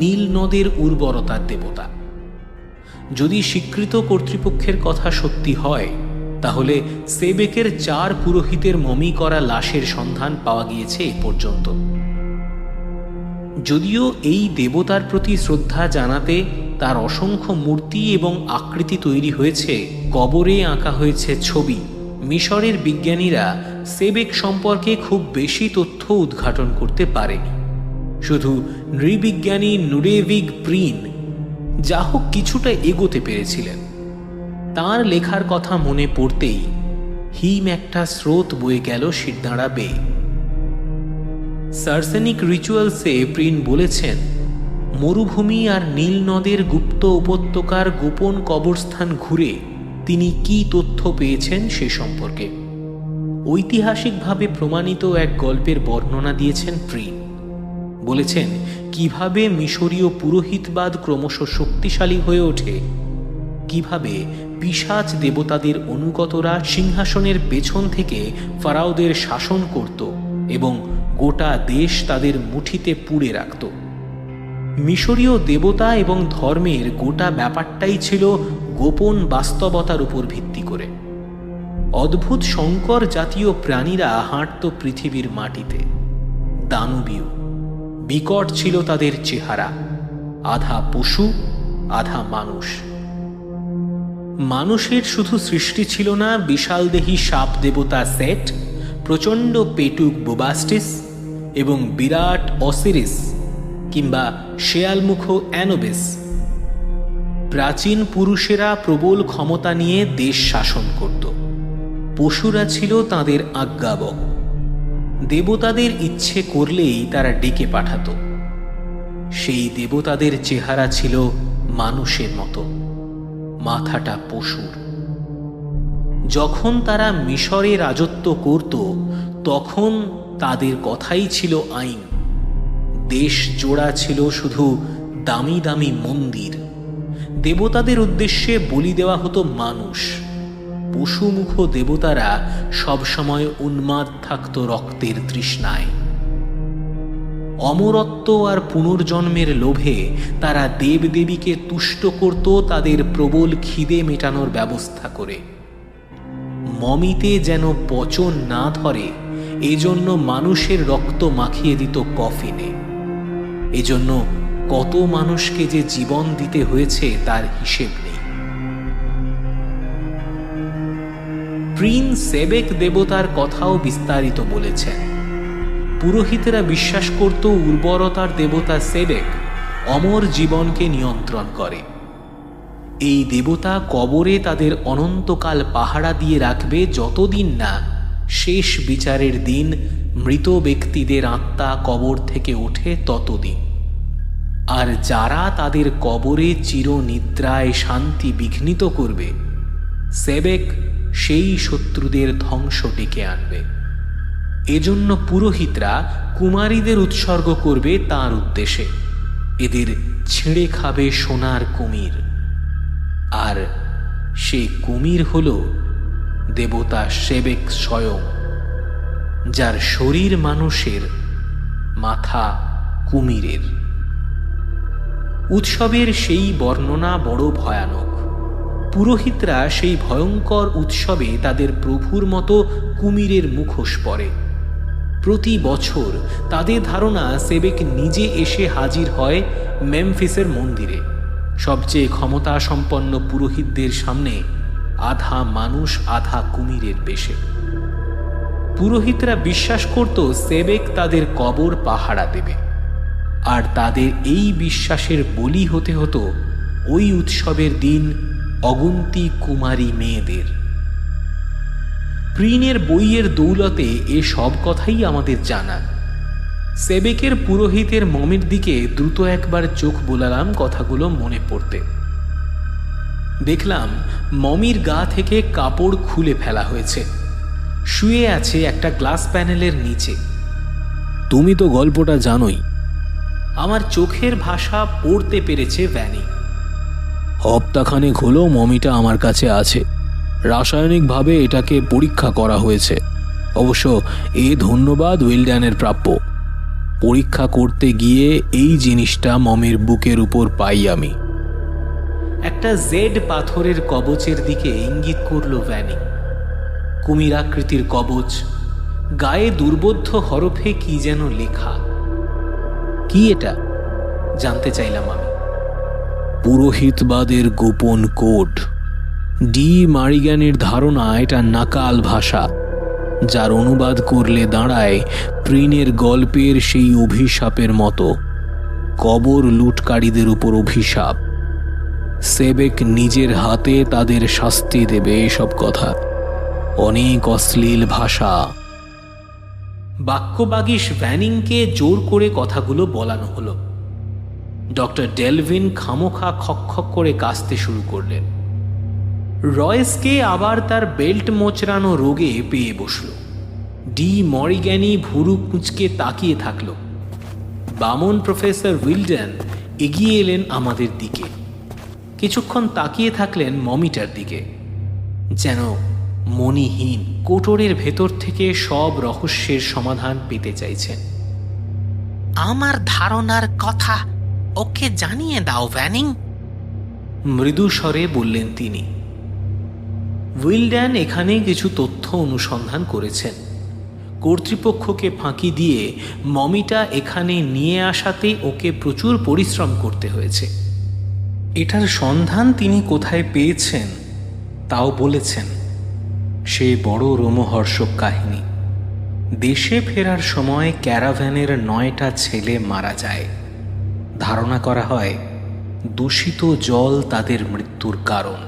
নীল নদের উর্বরতার দেবতা। যদি স্বীকৃত কর্তৃপক্ষের কথা সত্যি হয় তাহলে সেবেকের 4 পুরোহিতের মমি করা লাশের সন্ধান পাওয়া গিয়েছে এ পর্যন্ত। যদিও এই দেবতার প্রতি শ্রদ্ধা জানাতে তার অসংখ্য মূর্তি এবং আকৃতি তৈরি হয়েছে, কবরে আঁকা হয়েছে ছবি, মিশরের বিজ্ঞানীরা সেবেক সম্পর্কে খুব বেশি তথ্য উদ্ঘাটন করতে পারেনি। শুধু নৃবিজ্ঞানী নুরেভিগ প্রিন যা হোক কিছুটা এগোতে পেরেছিলেন। তার লেখার কথা মনে পড়তেই হিম একটা স্রোত বয়ে গেল শিরদাঁড়া বেয়ে। সার্সেনিক রিচুয়ালসে প্রিন বলেছেন, মরুভূমি আর নীল নদের গুপ্ত উপত্যকার গোপন কবরস্থান ঘুরে তিনি কি তথ্য পেয়েছেন সে সম্পর্কে ঐতিহাসিকভাবে প্রমাণিত এক গল্পের বর্ণনা দিয়েছেন প্রিন। বলেছেন কিভাবে মিশরীয় পুরোহিতবাদ ক্রমশ শক্তিশালী হয়ে ওঠে, কিভাবে পিশাচ দেবতাদের অনুগতরা সিংহাসনের পেছন থেকে ফারাওদের শাসন করত এবং গোটা দেশ তাদের মুঠিতে পুড়ে রাখত। মিশরীয় দেবতা এবং ধর্মের গোটা ব্যাপারটাই ছিল গোপন বাস্তবতার উপর ভিত্তি করে। অদ্ভুত শঙ্কর জাতীয় প্রাণীরা হাঁটত পৃথিবীর মাটিতে, দানবীয় বিকট ছিল তাদের চেহারা, আধা পশু আধা মানুষ। মানুষের শুধু সৃষ্টি ছিল না বিশালদেহী সাপ দেবতা সেট, প্রচণ্ড পেটুক বুবাস্টিস এবং বিরাট অসিরিস কিংবা শেয়ালমুখ অ্যানোবিস। প্রাচীন পুরুষেরা প্রবল ক্ষমতা নিয়ে দেশ শাসন করত, পশুরা ছিল তাদের আজ্ঞাবহ। দেবতাদের ইচ্ছে করলেই তারা ডেকে পাঠাত। সেই দেবতাদের চেহারা ছিল মানুষের মতো, মাথাটা পশুর। যখন তারা মিশরে রাজত্ব করত তখন তাদের কথাই ছিল আইন। দেশ জোড়া ছিল শুধু দামি দামি মন্দির। দেবতাদের উদ্দেশ্যে বলি দেওয়া হতো মানুষ। পশুমুখ দেবতারা সবসময় উন্মাদ থাকত রক্তের তৃষ্ণায়। অমরত্ব আর পুনর্জন্মের লোভে তারা দেবদেবীকে তুষ্ট করত তাদের প্রবল খিদে মেটানোর ব্যবস্থা করে। মমিতে যেন পচন না ধরে এজন্য মানুষের রক্ত মাখিয়ে দিত কফিনে। এজন্য কত মানুষকে যে জীবন দিতে হয়েছে তার হিসেব নেই। প্রিন সেবেক দেবতার কথাও বিস্তারিত বলেছেন। পুরোহিতেরা বিশ্বাস করত উর্বরতার দেবতা সেবেক অমর জীবনকে নিয়ন্ত্রণ করে। এই দেবতা কবরে তাদের অনন্তকাল পাহারা দিয়ে রাখবে যতদিন না শেষ বিচারের দিন মৃত ব্যক্তিদের আত্মা কবর থেকে ওঠে ততদিন। আর যারা তাদের কবরে চিরনিদ্রায় শান্তি বিঘ্নিত করবে, সেবেক সেই শত্রুদের ধ্বংস ডেকে আনবে। এজন্য পুরোহিতরা কুমারীদের উৎসর্গ করবে তার উদ্দেশ্যে। এদের ছিঁড়ে খাবে সোনার কুমির। আর সে কুমির হল দেবতা সেবেক স্বয়ং, যার শরীর মানুষের, মাথা কুমিরের। উৎসবের সেই বর্ণনা বড় ভয়ানক। পুরোহিতরা সেই ভয়ঙ্কর উৎসবে তাদের প্রভুর মতো কুমিরের মুখোশ পরে। প্রতি বছর তাদের ধারণা সেবেক নিজে এসে হাজির হয় মেমফিসের মন্দিরে, সবচেয়ে ক্ষমতা সম্পন্ন পুরোহিতদের সামনে, আধা মানুষ আধা কুমিরের বেশে। পুরোহিতরা বিশ্বাস করত সেবেক তাদের কবর পাহারা দেবে, আর তাদের এই বিশ্বাসের বলি হতে হতো ওই উৎসবের দিন অগুন্তি কুমারী মেয়েদের। প্রিনের বইয়ের দৌলতে এ সব কথাই আমাদের জানা। সেবেকের পুরোহিতের মমের দিকে দ্রুত একবার চোখ বোলালাম কথাগুলো মনে পড়তে। দেখলাম মমির গা থেকে কাপড় খুলে ফেলা হয়েছে, শুয়ে আছে একটা গ্লাস প্যানেলের নিচে। তুমি তো গল্পটা জানোই। আমার চোখের ভাষা পড়তে পেরেছে ভ্যানি। হপ্তাখানেক হলো মমিটা আমার কাছে আছে। রাসায়নিকভাবে এটাকে পরীক্ষা করা হয়েছে। অবশ্য এ ধন্যবাদ উইলড্যানের প্রাপ্য। পরীক্ষা করতে গিয়ে এই জিনিসটা মমির বুকের উপর পাই আমি। একটা জেড পাথরের কবচের দিকে ইঙ্গিত করল ভ্যানি। কুমির আকৃতির কবচ, গায়ে দুর্বোধ্য হরফে কি যেন লেখা। কি এটা জানতে চাইলাম আমি। পুরোহিতবাদের গোপন কোড। ডি মারিগ্যানের ধারণা এটা নাকাল ভাষা, যার অনুবাদ করলে দাঁড়ায় প্রিনের গল্পের সেই অভিশাপের মতো। কবর লুটকারীদের উপর অভিশাপ। সেবেক নিজের হাতে তাদের শাস্তি দেবে, এসব কথা। অনেক অশ্লীল ভাষা। বাক্যবাগীশ ভ্যানিংকে জোর করে কথাগুলো বলানো হলো। ডক্টর ডেলভিন খামোখা খকখক করে কাশতে শুরু করলেন। রয়েসকে আবার তার বেল্ট মোচড়ানো রোগে পেয়ে বসল। ডি মরিগ্যানি ভুরু কুঁচকে তাকিয়ে থাকল। বামন প্রফেসর উইলডেন এগিয়ে এলেন আমাদের দিকে। কিছুক্ষণ তাকিয়ে থাকলেন মমিটার দিকে, যেন মনিহীন কোটরের ভেতর থেকে সব রহস্যের সমাধান পেতে চাইছেন। আমার ধারণার কথা ওকে জানিয়ে দাও ভ্যানিং, মৃদু স্বরে বললেন তিনি। উইলড্যান এখানে কিছু তথ্য অনুসন্ধান করেছেন। কর্তৃপক্ষকে ফাঁকি দিয়ে মমিটা এখানে নিয়ে আসাতে ওকে প্রচুর পরিশ্রম করতে হয়েছে। এটার সন্ধান তিনি কোথায় পেয়েছেন তাও বলেছেন। সে বড় রোমহর্ষক কাহিনী। দেশে ফেরার সময় ক্যারাভ্যানের 9টা ছেলে মারা যায়। ধারণা করা হয় দূষিত জল তাদের মৃত্যুর কারণ।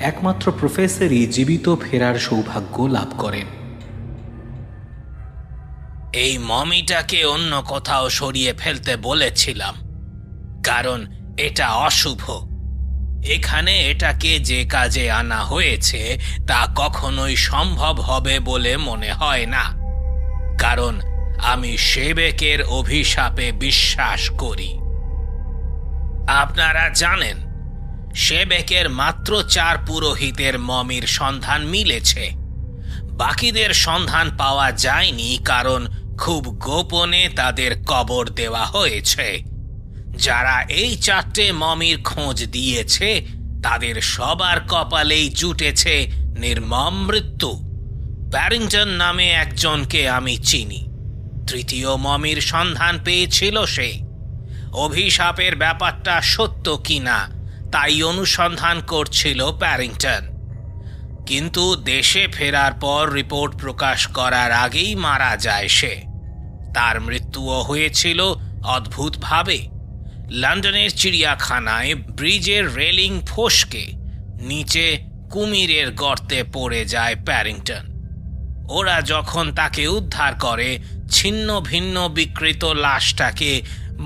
একমাত্র প্রফেসরই জীবিত ফেরার সৌভাগ্য লাভ করেন। এই মমিটাকে অন্য কোথাও সরিয়ে ফেলতে বলেছিলাম, কারণ এটা অশুভ। এখানে এটাকে যে কাজে আনা হয়েছে তা কখনোই সম্ভব হবে বলে মনে হয় না, কারণ আমি সেবেকের অভিশাপে বিশ্বাস করি। আপনারা জানেন, সেবেকের মাত্র 4 পুরোহিতের মমির সন্ধান মিলেছে। বাকিদের সন্ধান পাওয়া যায়নি, কারণ খুব গোপনে তাদের কবর দেওয়া হয়েছে। যারা এই 4টে মমির খোঁজ দিয়েছে তাদের সবার কপালেই জুটেছে নির্মম মৃত্যু। প্যারিংটন নামে একজনকে আমি চিনি। 3য় মমির সন্ধান পেয়েছিল সে। অভিশাপের ব্যাপারটা সত্য কিনা তাই অনুসন্ধান করছিল প্যারিংটন, কিন্তু দেশে ফেরার পর রিপোর্ট প্রকাশ করার আগেই মারা যায় সে। তার মৃত্যুও হয়েছিল অদ্ভুতভাবে। লন্ডনের চিড়িয়াখানায় ব্রিজের রেলিং ফসকে নিচে কুমিরের গর্তে পড়ে যায় প্যারিংটন। ওরা যখন তাকে উদ্ধার করে, ছিন্ন ভিন্ন বিকৃত লাশটাকে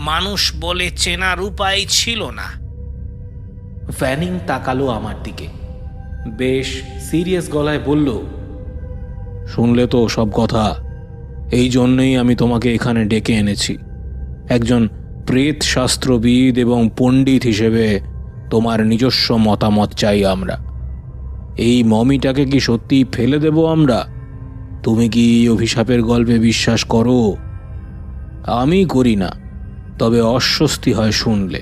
মানুষ বলে চেনার উপায় ছিল না। ভ্যানিং তাকালো আমার দিকে, বেশ সিরিয়াস গলায় বলল, শুনলে তো সব কথা। এই জন্যই আমি তোমাকে এখানে ডেকে এনেছি। একজন প্রেত শাস্ত্রবিদ এবং পণ্ডিত হিসেবে তোমার নিজস্ব মতামত চাই আমরা। এই মমিটাকে কি সত্যি ফেলে দেব আমরা? তুমি কি অভিশাপের গল্পে বিশ্বাস করো? আমি করি না, তবে অস্বস্তি হয় শুনলে।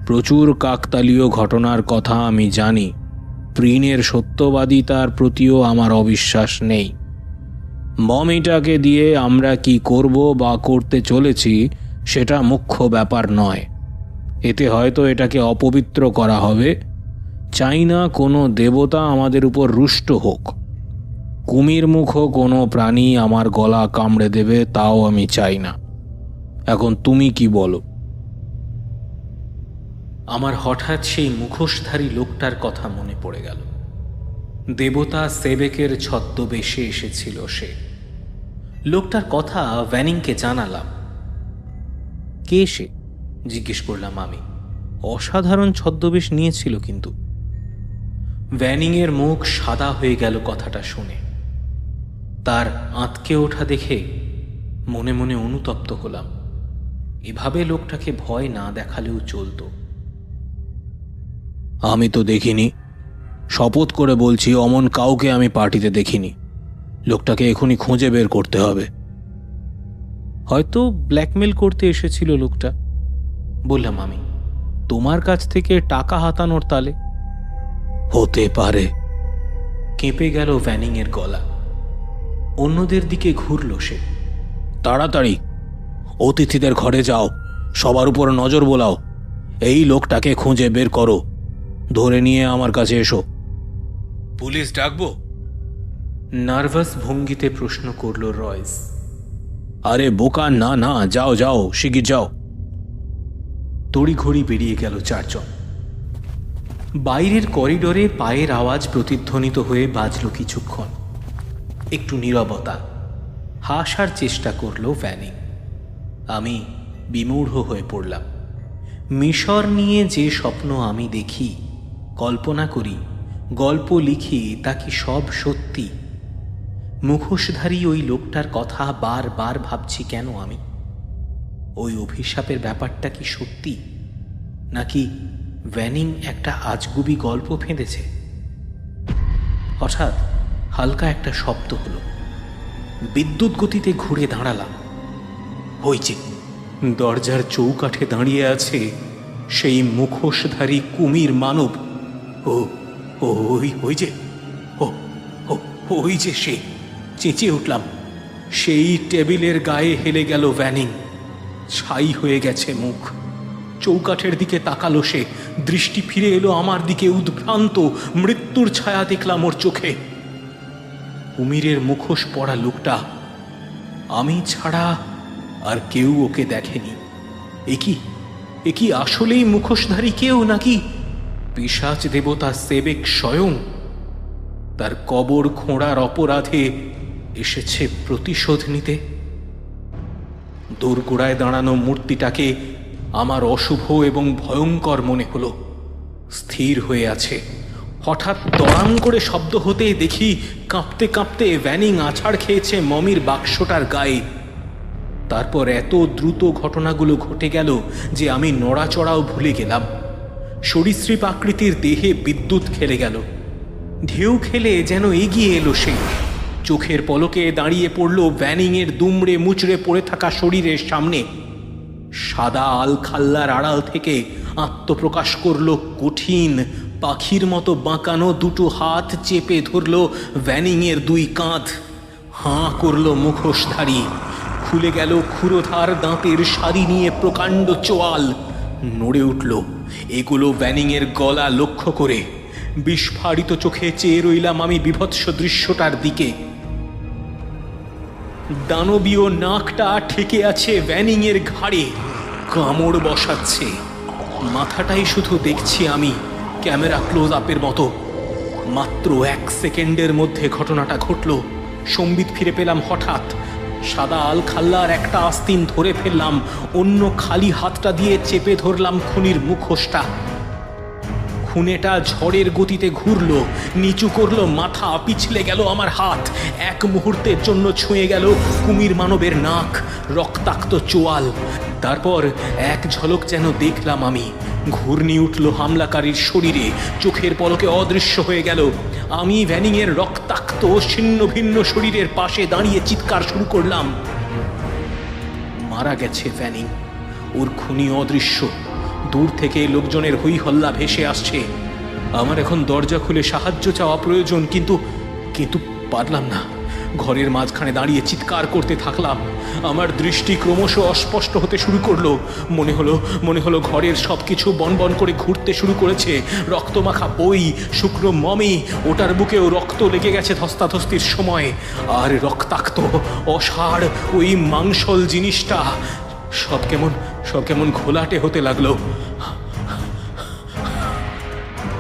প্রচুর কাকতালীয় ঘটনার কথা আমি জানি। প্রিনের সত্যবাদিতার প্রতিও আমার অবিশ্বাস নেই। মমিটাকে দিয়ে আমরা কি করব বা করতে চলেছি সেটা মুখ্য ব্যাপার নয়। এতে হয়তো এটাকে অপবিত্র করা হবে। চাই না কোনো দেবতা আমাদের উপর রুষ্ট হোক। কুমির মুখ কোনো প্রাণী আমার গলা কামড়ে দেবে, তাও আমি চাই না। এখন তুমি কি বলো? আমার হঠাৎ সেই মুখোশধারী লোকটার কথা মনে পড়ে গেল। দেবতা সেবেকের ছদ্মবেশে এসেছিল সে। লোকটার কথা ভ্যানিংকে জানালাম। কে সে? জিজ্ঞেস করলাম আমি। অসাধারণ ছদ্মবেশ নিয়েছিল কিন্তু। ভ্যানিংয়ের মুখ সাদা হয়ে গেল কথাটা শুনে। তার আঁতকে ওঠা দেখে মনে মনে অনুতপ্ত হলাম। এভাবে লোকটাকে ভয় না দেখালেও চলতো। আমি তো দেখিনি, শপথ করে বলছি অমন কাউকে আমি পার্টিতে দেখিনি। লোকটাকে এখনই খুঁজে বের করতে হবে। হয়তো ব্ল্যাকমেল করতে এসেছিল লোকটা, বললাম আমি। তোমার কাছ থেকে টাকা হাতানোর তালে। হতে পারে। কেঁপে গেল ভ্যানিংয়ের গলা। অন্যদের দিকে ঘুরল সে। তাড়াতাড়ি অতিথিদের ঘরে যাও, সবার উপর নজর বোলাও। এই লোকটাকে খুঁজে বের করো, ধরে নিয়ে আমার কাছে এসো। পুলিশ ডাকবো? নার্ভাস ভঙ্গিতে প্রশ্ন করল রয়েস। আরে বোকা, না না, যাও যাও, শিগগির যাও। তড়িঘড়ি বেরিয়ে গেল চারজন। বাইরের করিডোরে পায়ের আওয়াজ প্রতিধ্বনিত হয়ে বাজল কিছুক্ষণ। একটু নীরবতা। হাসার চেষ্টা করল ভ্যানিং। আমি বিমূঢ় হয়ে পড়লাম। মিশর নিয়ে যে স্বপ্ন আমি দেখি, কল্পনা করি, গল্প লিখি, তা কি সব সত্যি? মুখোশধারী ওই লোকটার কথা বারবার ভাবছি কেন আমি? ওই অভিশাপের ব্যাপারটা কি সত্যি, নাকি ভ্যানিং একটা আজগুবি গল্প ফেঁদেছে? হঠাৎ হালকা একটা শব্দ হলো। বিদ্যুৎ গতিতে ঘুরে দাঁড়ালাম। হয়েছে, দরজার চৌকাঠে দাঁড়িয়ে আছে সেই মুখোশধারী কুমির মানব। ও ওই যে, ওই যে সে! চেঁচিয়ে উঠলাম। সেই টেবিলের গায়ে হেলে গেল ভ্যানিং। ছাই হয়ে গেছে মুখ। চৌকাঠের দিকে তাকালো সে। দৃষ্টি ফিরে এলো আমার দিকে, উদ্ভ্রান্ত। মৃত্যুর ছায়া দেখলাম ওর চোখে। কুমিরের মুখোশ পরা লোকটা, আমি ছাড়া আর কেউ ওকে দেখেনি। এ কি আসলেই মুখোশধারী কেউ, নাকি পিশাচ দেবতা সেবেক স্বয়ং? তার কবর খোঁড়ার অপরাধে এসেছে প্রতিশোধ নিতে। দোরগোড়ায় দাঁড়ানো মূর্তিটাকে আমার অশুভ এবং ভয়ঙ্কর মনে হলো। স্থির হয়ে আছে। হঠাৎ দড়াং করে শব্দ হতে দেখি কাঁপতে কাঁপতে ভ্যানিং আছাড় খেয়েছে মমির বাক্সটার গায়ে। তারপর এত দ্রুত ঘটনাগুলো ঘটে গেল যে আমি নড়াচড়াও ভুলে গেলাম। সরীসৃপ আকৃতির দেহে বিদ্যুৎ খেলে গেল। ঢেউ খেলে যেন এগিয়ে এলো সে। চোখের পলকে দাঁড়িয়ে পড়ল ভ্যানিংয়ের দুমড়ে মুচড়ে পড়ে থাকা শরীরের সামনে। সাদা আলখাল্লার আড়াল থেকে আত্মপ্রকাশ করল কঠিন, পাখির মতো বাঁকানো দুটো হাত চেপে ধরল ভ্যানিংয়ের দুই কাঁধ। হাঁ করল মুখোশধারী। খুলে গেল ক্ষুরোধার দাঁতের সারি নিয়ে প্রকাণ্ড চোয়াল। নড়ে উঠল। এগুলো ভ্যানিংয়ের গলা লক্ষ্য করে। বিস্ফারিত চোখে চেয়ে রইলাম আমি বিভৎস দৃশ্যটার দিকে। দানবীয় নাকটা ঠেকে আছে ভ্যানিংয়ের ঘাড়ে, কামড় বসাচ্ছে। মাথাটাই শুধু দেখছি আমি, ক্যামেরা ক্লোজ আপের মতো। মাত্র 1 সেকেন্ডের মধ্যে ঘটনাটা ঘটল। সম্বিত ফিরে পেলাম হঠাৎ। সাদা আলখাল্লার একটা আস্তিন ধরে ফেললাম, অন্য খালি হাতটা দিয়ে চেপে ধরলাম খুনির মুখোশটা। খুনেটা ঝড়ের গতিতে ঘুরল, নিচু করলো মাথা, পিছলে গেল আমার হাত। এক মুহূর্তের জন্য ছুঁয়ে গেল কুমির মানবের নাক, রক্তাক্ত চোয়াল। তারপর এক ঝলক যেন দেখলাম আমি। ঘূর্ণি উঠল হামলাকারীর শরীরে, চোখের পলকে অদৃশ্য হয়ে গেল। আমি ভ্যানিংয়ের রক্তাক্ত ছিন্ন ভিন্ন শরীরের পাশে দাঁড়িয়ে চিৎকার শুরু করলাম। মারা গেছে ভ্যানিং, ওর খুনি অদৃশ্য। দূর থেকে লোকজনের হই হল্লা ভেসে আসছে। আমার এখন দরজা খুলে সাহায্য চাওয়া প্রয়োজন, কিন্তু পারলাম না। ঘরের মাঝখানে দাঁড়িয়ে চিৎকার করতে থাকলাম। আমার দৃষ্টি ক্রমশ অস্পষ্ট হতে শুরু করলো। মনে হলো ঘরের সবকিছু বনবন করে ঘুরতে শুরু করেছে। রক্তমাখা বই, শুকনো মমি, ওটার বুকেও রক্ত লেগে গেছে ধস্তাধস্তির সময়। আর রক্তাক্ত অসাড় ওই মাংসল জিনিসটা সব কেমন ঘোলাটে হতে লাগলো।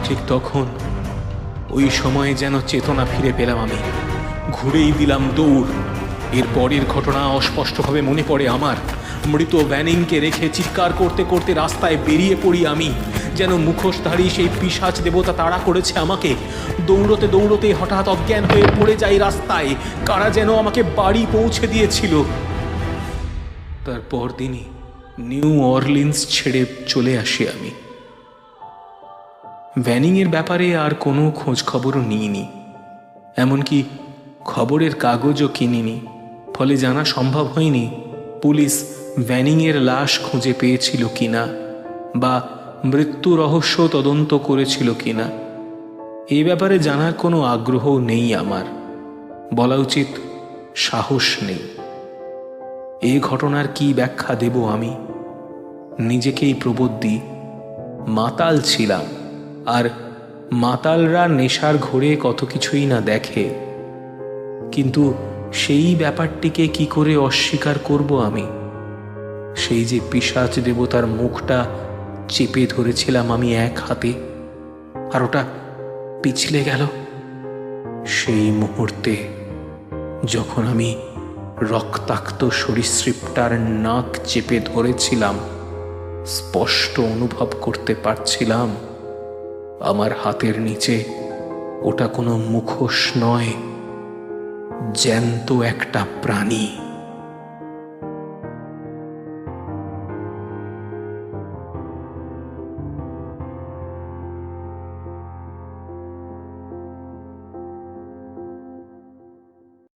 ঠিক তখন ওই সময়ে যেন চেতনা ফিরে পেলাম আমি। ঘুরেই দিলাম দৌড়। এর পরের ঘটনা অস্পষ্টভাবে মনে পড়ে আমার। মৃত ভ্যানিংকে রেখে চিৎকার করতে করতে রাস্তায় বেরিয়ে পড়ি আমি, যেন মুখোশধারী সেই পিশাচ দেবতা তাড়া করেছে আমাকে। দৌড়তে দৌড়তে হঠাৎ অজ্ঞান হয়ে পড়ে যাই রাস্তায়। কারা যেন আমাকে বাড়ি পৌঁছে দিয়েছিল। তারপর দিনই নিউ অরলিন্স ছেড়ে চলে আসি আমি। ভ্যানিংয়ের ব্যাপারে আর কোনো খোঁজ খবরও নিইনি, এমনকি খবরের কাগজও কিনিনি। ফলে জানা সম্ভব হয়নি পুলিশ ভ্যানিংয়ের লাশ খুঁজে পেয়েছিল কিনা বা মৃত্যু রহস্য তদন্ত করেছিল কিনা। এই ব্যাপারে জানার কোনো আগ্রহ নেই আমার, বলা উচিত সাহস নেই। এই ঘটনার কি ব্যাখ্যা দেব আমি? নিজেকেই প্রবোধ দিই, মাতাল ছিলাম, আর মাতালরা নেশার ঘোরে কত কিছুই না দেখে। কিন্তু সেই ব্যাপারটিকে কি করে অস্বীকার করব আমি? সেই যে পিশাচ দেবতার মুখটা চেপে ধরেছিলাম আমি এক হাতে, আর ওটা পিছলে গেল। সেই মুহূর্তে যখন আমি রক্তাক্ত সরীসৃপটার নাক চেপে ধরেছিলাম, স্পষ্ট অনুভব করতে পারছিলাম আমার হাতের নিচে ওটা কোনো মুখোশ নয়, জ্যান্ত একটা প্রাণী।